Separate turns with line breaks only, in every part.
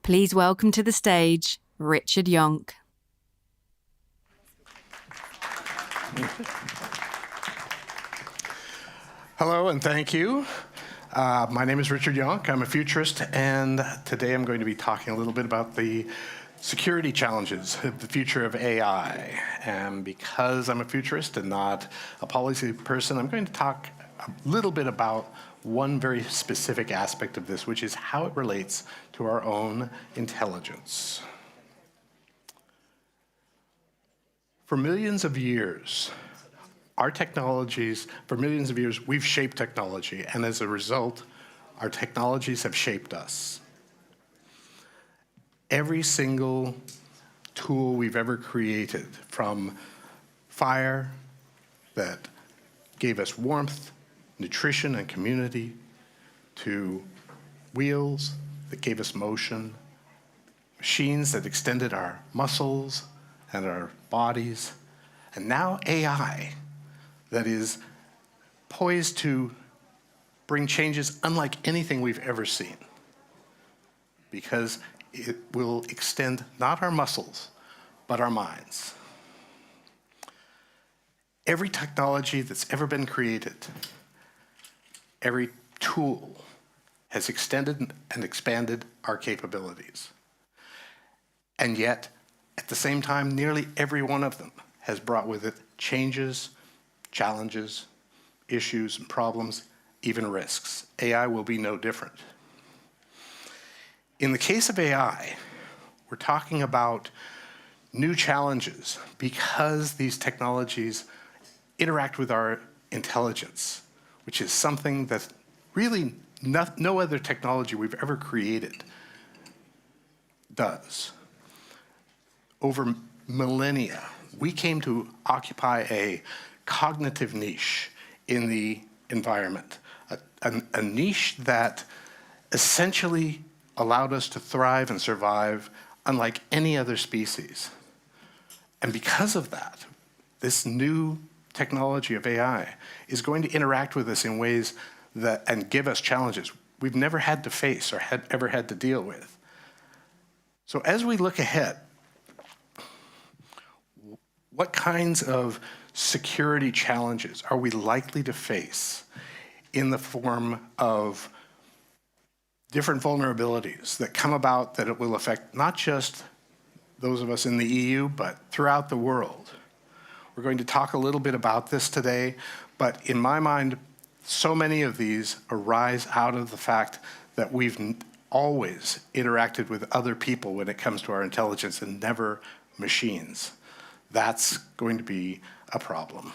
Please welcome to the stage, Richard Yonck.
Hello and thank you. My name is Richard Yonck. I'm a futurist, and today I'm going to be talking a little bit about the security challenges of the future of AI. And because I'm a futurist and not a policy person, I'm going to talk a little bit about one very specific aspect of this, which is how it relates to our own intelligence. For millions of years, we've shaped technology, and as a result, our technologies have shaped us. Every single tool we've ever created, from fire that gave us warmth, nutrition, and community, to wheels that gave us motion, machines that extended our muscles and our bodies, and now AI that is poised to bring changes unlike anything we've ever seen, because it will extend not our muscles, but our minds. Every technology that's ever been created, every tool has extended and expanded our capabilities. And yet, at the same time, nearly every one of them has brought with it changes, challenges, issues, and problems, even risks. AI will be no different. In the case of AI, we're talking about new challenges because these technologies interact with our intelligence, which is something that really no other technology we've ever created does. Over millennia, we came to occupy a cognitive niche in the environment, a niche that essentially allowed us to thrive and survive unlike any other species. And because of that, this new technology of AI is going to interact with us in ways that and give us challenges we've never had to face or ever had to deal with. So as we look ahead, what kinds of security challenges are we likely to face in the form of different vulnerabilities that come about that it will affect not just those of us in the EU, but throughout the world? We're going to talk a little bit about this today, but in my mind, so many of these arise out of the fact that we've always interacted with other people when it comes to our intelligence and never machines. That's going to be a problem.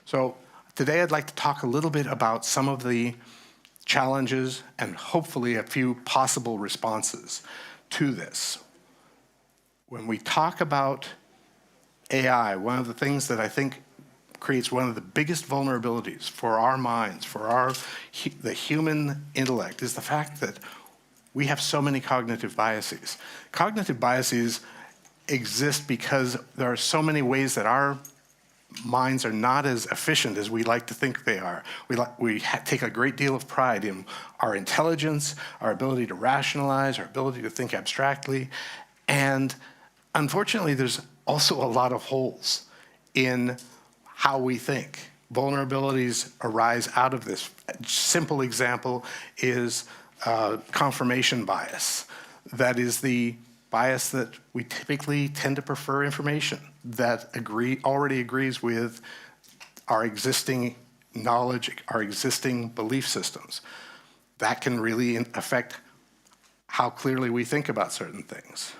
So today I'd like to talk a little bit about some of the challenges and hopefully a few possible responses to this. When we talk about AI, one of the things that I think creates one of the biggest vulnerabilities for our minds, for the human intellect, is the fact that we have so many cognitive biases. Cognitive biases exist because there are so many ways that our minds are not as efficient as we like to think they are. We take a great deal of pride in our intelligence, our ability to rationalize, our ability to think abstractly, and unfortunately there's also a lot of holes in how we think. Vulnerabilities arise out of this. A simple example is confirmation bias. That is the bias that we typically tend to prefer information that already agrees with our existing knowledge, our existing belief systems. That can really affect how clearly we think about certain things.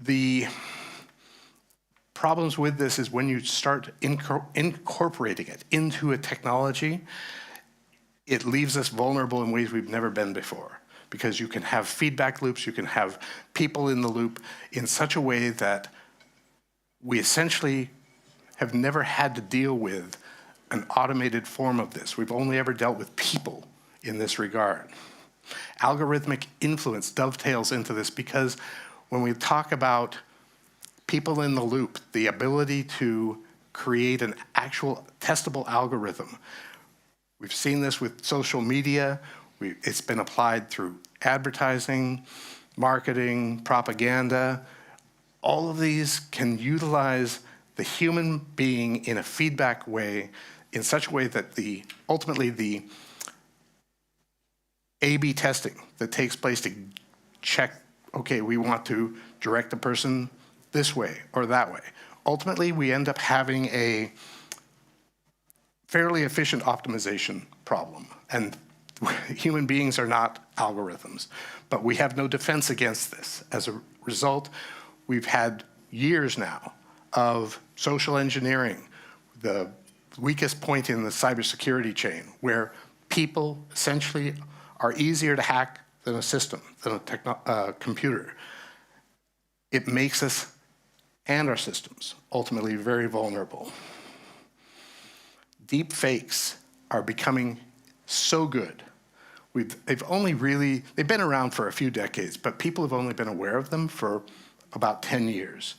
The problems with this is when you start incorporating it into a technology, it leaves us vulnerable in ways we've never been before, because you can have feedback loops, you can have people in the loop in such a way that we essentially have never had to deal with an automated form of this. We've only ever dealt with people in this regard. Algorithmic influence dovetails into this because when we talk about people in the loop, the ability to create an actual testable algorithm, we've seen this with social media. It's been applied through advertising, marketing, propaganda, all of these can utilize the human being in a feedback way, in such a way that ultimately the A/B testing that takes place to check, okay, we want to direct the person this way or that way. Ultimately, we end up having a fairly efficient optimization problem. And human beings are not algorithms, but we have no defense against this. As a result, we've had years now of social engineering, the weakest point in the cybersecurity chain, where people essentially are easier to hack than a system, than a computer. It makes us and our systems ultimately very vulnerable. Deep fakes are becoming so good. They've been around for a few decades, but people have only been aware of them for about 10 years.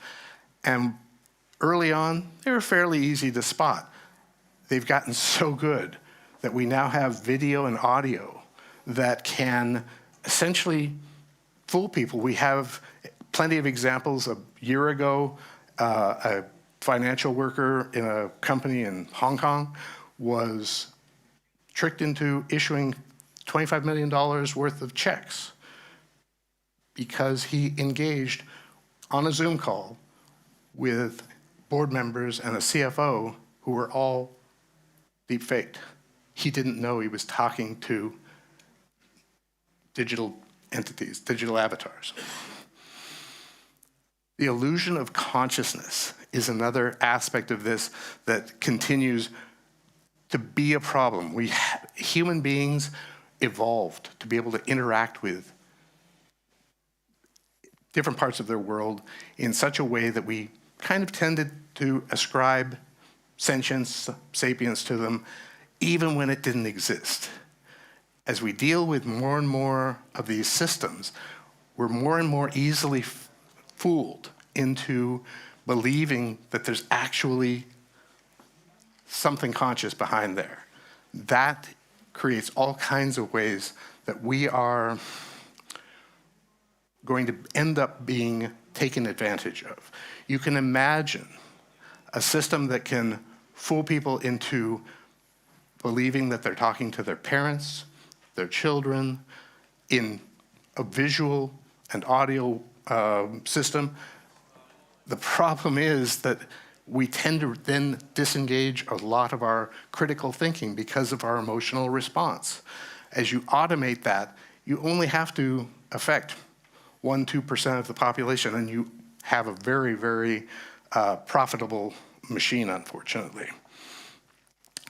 And early on, they were fairly easy to spot. They've gotten so good that we now have video and audio that can essentially fool people. We have plenty of examples. A year ago, a financial worker in a company in Hong Kong was tricked into issuing $25 million worth of checks because he engaged on a Zoom call with board members and a CFO who were all deep faked. He didn't know he was talking to digital entities, digital avatars. The illusion of consciousness is another aspect of this that continues to be a problem. Human beings evolved to be able to interact with different parts of their world in such a way that we kind of tended to ascribe sentience, sapience to them, even when it didn't exist. As we deal with more and more of these systems, we're more and more easily fooled into believing that there's actually something conscious behind there. That creates all kinds of ways that we are going to end up being taken advantage of. You can imagine a system that can fool people into believing that they're talking to their parents, their children, in a visual and audio system. The problem is that we tend to then disengage a lot of our critical thinking because of our emotional response. As you automate that, you only have to affect 1-2% of the population, and you have a very, very profitable machine, unfortunately.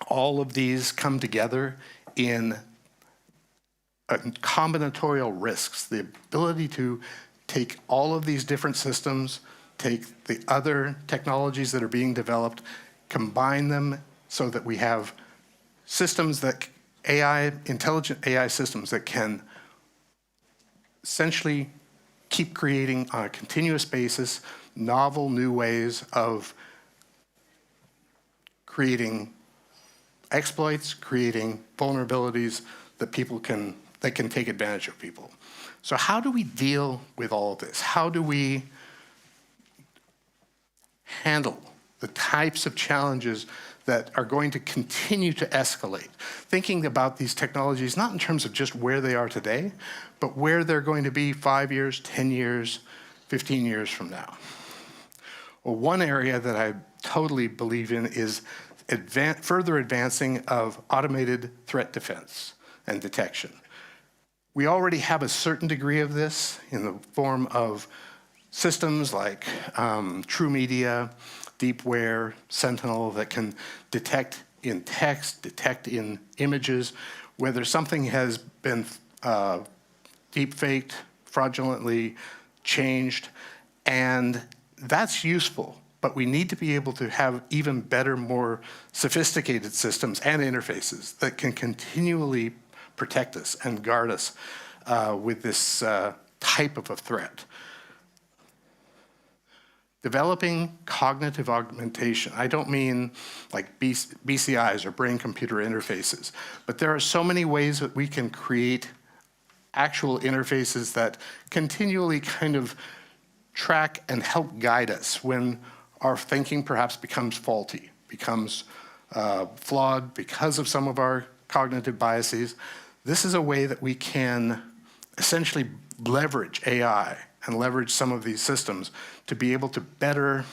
All of these come together in combinatorial risks, the ability to take all of these different systems, take the other technologies that are being developed, combine them so that we have systems that intelligent AI systems that can essentially keep creating on a continuous basis novel new ways of creating exploits, creating vulnerabilities that can take advantage of people. So how do we deal with all of this? How do we handle the types of challenges that are going to continue to escalate? Thinking about these technologies not in terms of just where they are today, but where they're going to be 5 years, 10 years, 15 years from now. Well, one area that I totally believe in is further advancing of automated threat defense and detection. We already have a certain degree of this in the form of systems like True Media, Deepware, Sentinel that can detect in text, detect in images, whether something has been deep-faked, fraudulently changed, and that's useful. But we need to be able to have even better, more sophisticated systems and interfaces that can continually protect us and guard us with this type of a threat. Developing cognitive augmentation. I don't mean like BCIs or brain-computer interfaces, but there are so many ways that we can create actual interfaces that continually kind of track and help guide us when our thinking perhaps becomes faulty, becomes flawed because of some of our cognitive biases. This is a way that we can essentially leverage AI and leverage some of these systems to be able to better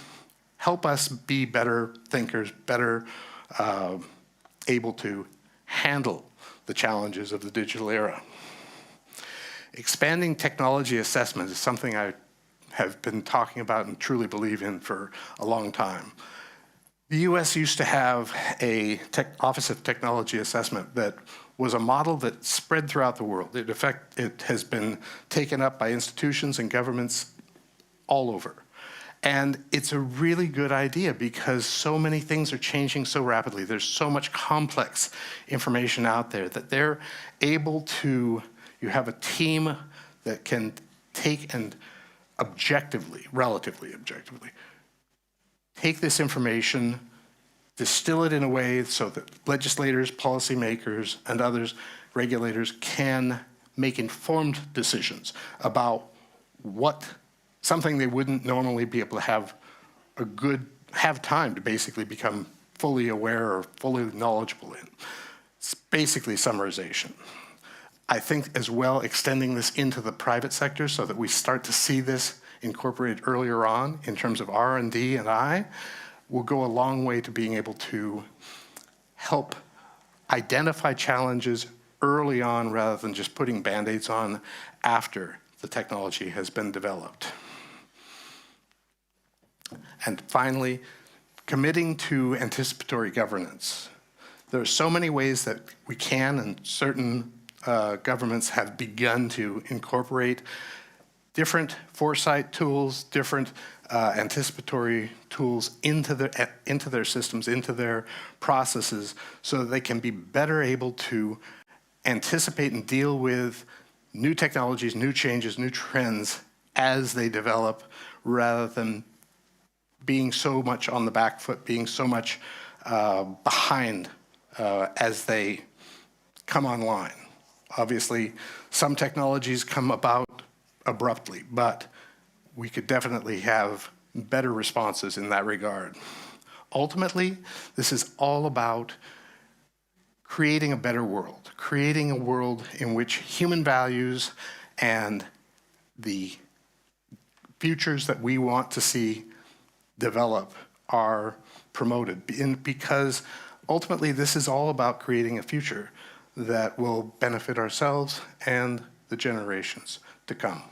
help us be better thinkers, better able to handle the challenges of the digital era. Expanding technology assessment is something I have been talking about and truly believe in for a long time. The US used to have a Office of Technology Assessment that was a model that spread throughout the world. It has been taken up by institutions and governments all over. And it's a really good idea because so many things are changing so rapidly. There's so much complex information out there that they're able to, you have a team that can take and objectively, relatively objectively, take this information, distill it in a way so that legislators, policymakers, and others, regulators, can make informed decisions about something they wouldn't normally be able to have time to basically become fully aware or fully knowledgeable in. It's basically summarization. I think as well extending this into the private sector so that we start to see this incorporated earlier on in terms of R&D and I will go a long way to being able to help identify challenges early on rather than just putting Band-Aids on after the technology has been developed. And finally, committing to anticipatory governance. There are so many ways that we can, and certain governments have begun to incorporate different foresight tools, different anticipatory tools into their systems, into their processes, so that they can be better able to anticipate and deal with new technologies, new changes, new trends as they develop, rather than being so much on the back foot, being so much behind as they come online. Obviously, some technologies come about abruptly, but we could definitely have better responses in that regard. Ultimately, this is all about creating a better world, creating a world in which human values and the futures that we want to see develop are promoted, because ultimately this is all about creating a future that will benefit ourselves and the generations to come.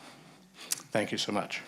Thank you so much.